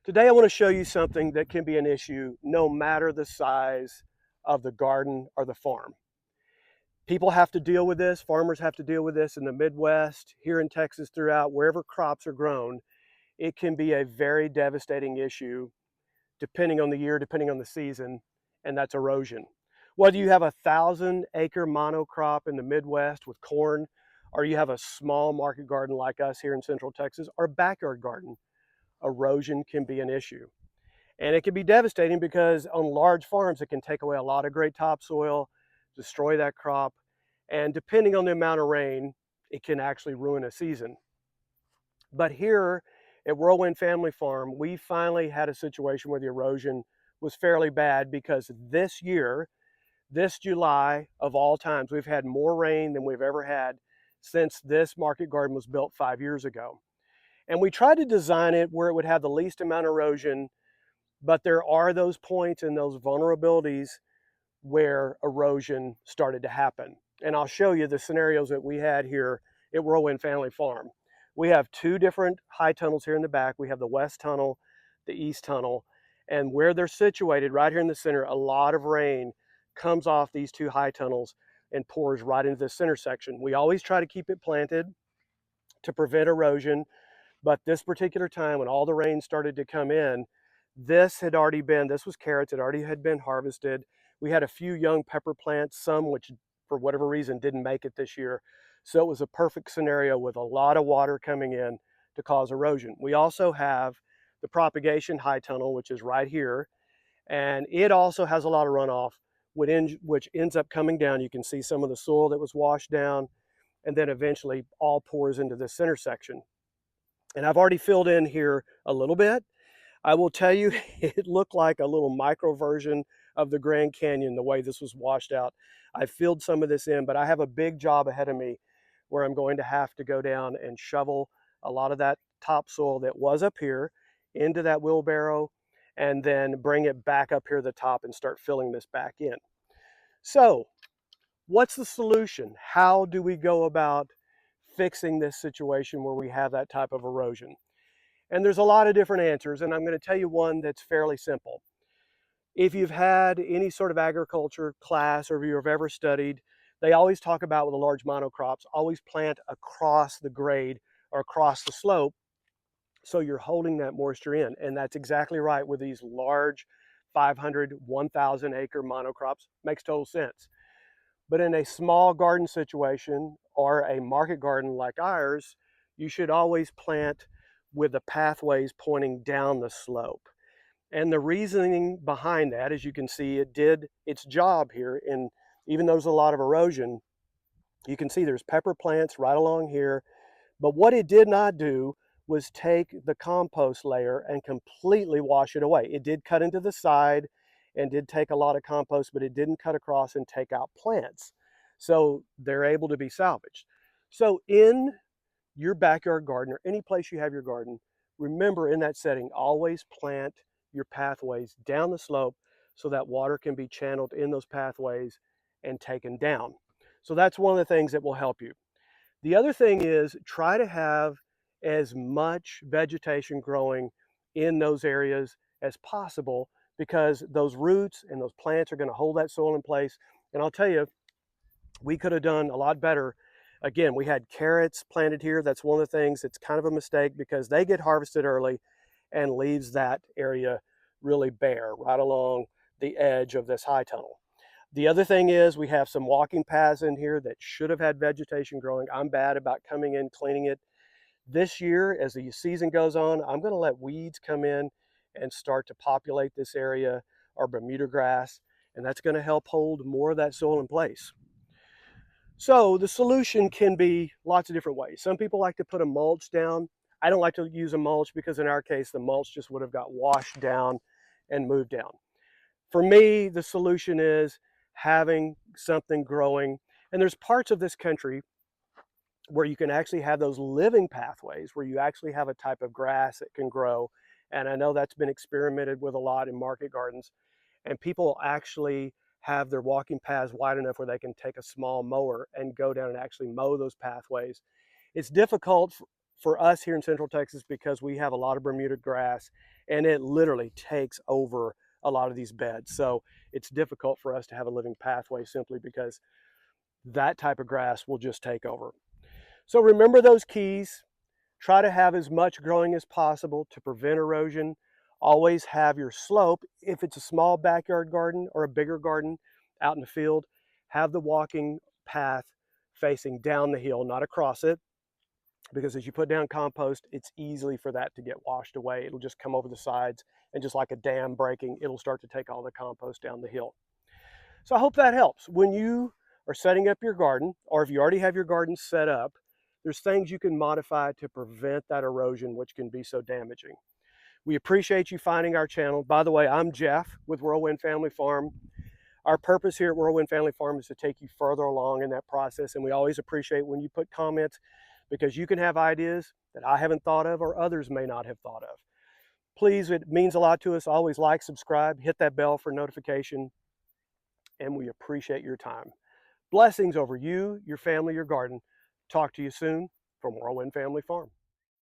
Today I want to show you something that can be an issue no matter the size of the garden or the farm. People have to deal with this, farmers have to deal with this in the Midwest, here in Texas, throughout, wherever crops are grown. It can be a very devastating issue depending on the year, depending on the season, and that's erosion. Whether you have a 1,000-acre monocrop in the Midwest with corn, or you have a small market garden like us here in Central Texas, or a backyard garden, erosion can be an issue. And it can be devastating because on large farms, it can take away a lot of great topsoil, destroy that crop, and depending on the amount of rain, it can actually ruin a season. But here at Whirlwind Family Farm, we finally had a situation where the erosion was fairly bad because this year, this July of all times, we've had more rain than we've ever had since this market garden was built 5 years ago. And we tried to design it where it would have the least amount of erosion, but there are those points and those vulnerabilities where erosion started to happen. And I'll show you the scenarios that we had here at Whirlwind Family Farm. We have two different high tunnels here in the back. We have the west tunnel, the east tunnel, and where they're situated right here in the center, a lot of rain comes off these two high tunnels and pours right into the center section. We always try to keep it planted to prevent erosion, but this particular time when all the rain started to come in, this was carrots, it already had been harvested. We had a few young pepper plants, some which for whatever reason didn't make it this year. So it was a perfect scenario with a lot of water coming in to cause erosion. We also have the propagation high tunnel, which is right here, and it also has a lot of runoff, which ends up coming down. You can see some of the soil that was washed down, and then eventually all pours into the center section. And I've already filled in here a little bit. I will tell you, it looked like a little micro version of the Grand Canyon, the way this was washed out. I filled some of this in, but I have a big job ahead of me where I'm going to have to go down and shovel a lot of that topsoil that was up here into that wheelbarrow and then bring it back up here to the top and start filling this back in. So what's the solution? How do we go about fixing this situation where we have that type of erosion? And there's a lot of different answers, and I'm going to tell you one that's fairly simple. If you've had any sort of agriculture class or if you've ever studied, they always talk about with the large monocrops, always plant across the grade or across the slope so you're holding that moisture in. And that's exactly right with these large 500, 1,000 acre monocrops. Makes total sense. But in a small garden situation or a market garden like ours, you should always plant with the pathways pointing down the slope. And the reasoning behind that, as you can see, it did its job here. And even though there's a lot of erosion, you can see there's pepper plants right along here. But what it did not do was take the compost layer and completely wash it away. It did cut into the side and did take a lot of compost, but it didn't cut across and take out plants. So they're able to be salvaged. So in your backyard garden or any place you have your garden, remember in that setting, always plant your pathways down the slope so that water can be channeled in those pathways and taken down. So that's one of the things that will help you. The other thing is try to have as much vegetation growing in those areas as possible because those roots and those plants are going to hold that soil in place. And I'll tell you, we could have done a lot better. Again, we had carrots planted here. That's one of the things that's kind of a mistake because they get harvested early and leaves that area really bare right along the edge of this high tunnel. The other thing is we have some walking paths in here that should have had vegetation growing. I'm bad about coming in, cleaning it. This year, as the season goes on, I'm going to let weeds come in and start to populate this area, or Bermuda grass, and that's going to help hold more of that soil in place. So the solution can be lots of different ways. Some people like to put a mulch down. I don't like to use a mulch because in our case, the mulch just would have got washed down and moved down. For me, the solution is having something growing. And there's parts of this country where you can actually have those living pathways, where you actually have a type of grass that can grow. And I know that's been experimented with a lot in market gardens. And people actually have their walking paths wide enough where they can take a small mower and go down and actually mow those pathways. It's difficult for us here in Central Texas, because we have a lot of Bermuda grass and it literally takes over a lot of these beds. So it's difficult for us to have a living pathway simply because that type of grass will just take over. So remember those keys. Try to have as much growing as possible to prevent erosion. Always have your slope, if it's a small backyard garden or a bigger garden out in the field, have the walking path facing down the hill, not across it, because as you put down compost, it's easily for that to get washed away. It'll just come over the sides, and just like a dam breaking, it'll start to take all the compost down the hill. So I hope that helps. When you are setting up your garden, or if you already have your garden set up, there's things you can modify to prevent that erosion, which can be so damaging. We appreciate you finding our channel. By the way, I'm Jeff with Whirlwind Family Farm. Our purpose here at Whirlwind Family Farm is to take you further along in that process, and we always appreciate when you put comments, because you can have ideas that I haven't thought of or others may not have thought of. Please, it means a lot to us. Always like, subscribe, hit that bell for notification, and we appreciate your time. Blessings over you, your family, your garden. Talk to you soon from Whirlwind Family Farm.